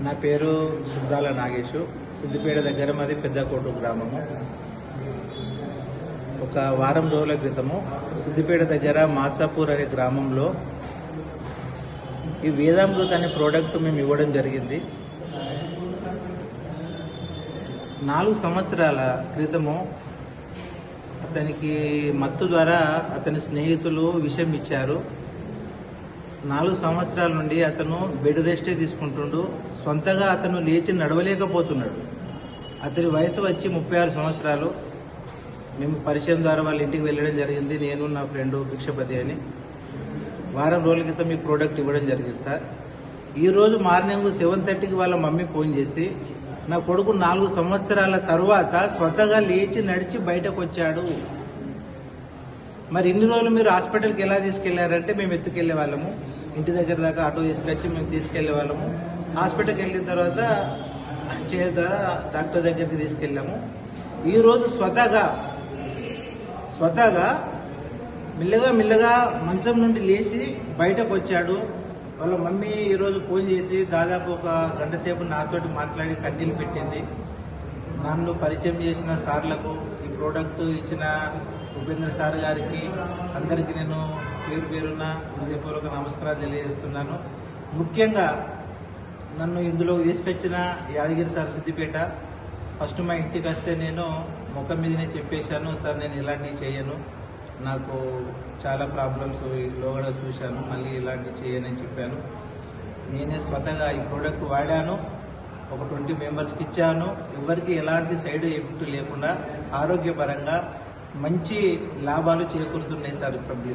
నా పేరు సుద్దాల నాగేశు. సిద్దిపేట దగ్గర మాది పెద్దకోట గ్రామము. ఒక వారం రోజుల క్రితము సిద్దిపేట దగ్గర మాసాపూర్ అనే గ్రామంలో ఈ వేదామృత్ అనే ప్రోడక్ట్ మేము ఇవ్వడం జరిగింది. 4 సంవత్సరాల క్రితము అతనికి మత్తు ద్వారా అతని స్నేహితులు విషం ఇచ్చారు. 4 సంవత్సరాల నుండి అతను బెడ్ రెస్టే తీసుకుంటుండు. సొంతగా అతను లేచి నడవలేకపోతున్నాడు. అతని వయసు వచ్చి 36 సంవత్సరాలు. మేము పరిచయం ద్వారా వాళ్ళ ఇంటికి వెళ్ళడం జరిగింది. నేను నా ఫ్రెండ్ భిక్షపతి అని. వారం రోజుల క్రితం ఈ ప్రోడక్ట్ ఇవ్వడం జరిగింది సార్. ఈరోజు మార్నింగ్ 7:30కి వాళ్ళ మమ్మీ ఫోన్ చేసి, నా కొడుకు 4 సంవత్సరాల తర్వాత స్వతగా లేచి నడిచి బయటకు వచ్చాడు. మరి ఇన్ని రోజులు మీరు హాస్పిటల్కి ఎలా తీసుకెళ్లారంటే, మేము ఎత్తుకెళ్లే వాళ్ళము. ఇంటి దగ్గర దాకా ఆటో తీసుకొచ్చి మేము తీసుకెళ్లే వాళ్ళము. హాస్పిటల్కి వెళ్ళిన తర్వాత చైర్ ద్వారా డాక్టర్ దగ్గరికి తీసుకెళ్ళాము. ఈరోజు స్వతగా మెల్లగా మంచం నుండి లేచి బయటకు వచ్చాడు. వాళ్ళ మమ్మీ ఈరోజు ఫోన్ చేసి దాదాపు ఒక గంట సేపు నాతోటి మాట్లాడి కన్నీళ్ళు పెట్టింది. నన్ను పరిచయం చేసిన సార్లకు, ఈ ప్రోడక్ట్ ఇచ్చిన ఉపేంద్ర సార్ గారికి, అందరికీ నేను పేరున హృదయపూర్వక నమస్కారాలు తెలియజేస్తున్నాను. ముఖ్యంగా నన్ను ఇందులో తీసుకొచ్చిన యాదగిరి సార్ సిద్దిపేట. ఫస్ట్ మా ఇంటికి వస్తే నేను ముఖం మీదనే చెప్పేశాను, సార్ నేను ఇలాంటివి చేయను, నాకు చాలా ప్రాబ్లమ్స్ లోగడ చూశాను, మళ్ళీ ఇలాంటివి చేయనని చెప్పాను. నేనే స్వతగా ఈ ప్రోడక్ట్ వాడాను. ఒక 20 మెంబర్స్కి ఇచ్చాను. ఎవరికి ఎలాంటి సైడ్ ఎఫెక్ట్ లేకుండా ఆరోగ్యపరంగా మంచి లాభాలు చేకూరుతున్నాయి సార్ పబ్లిక్.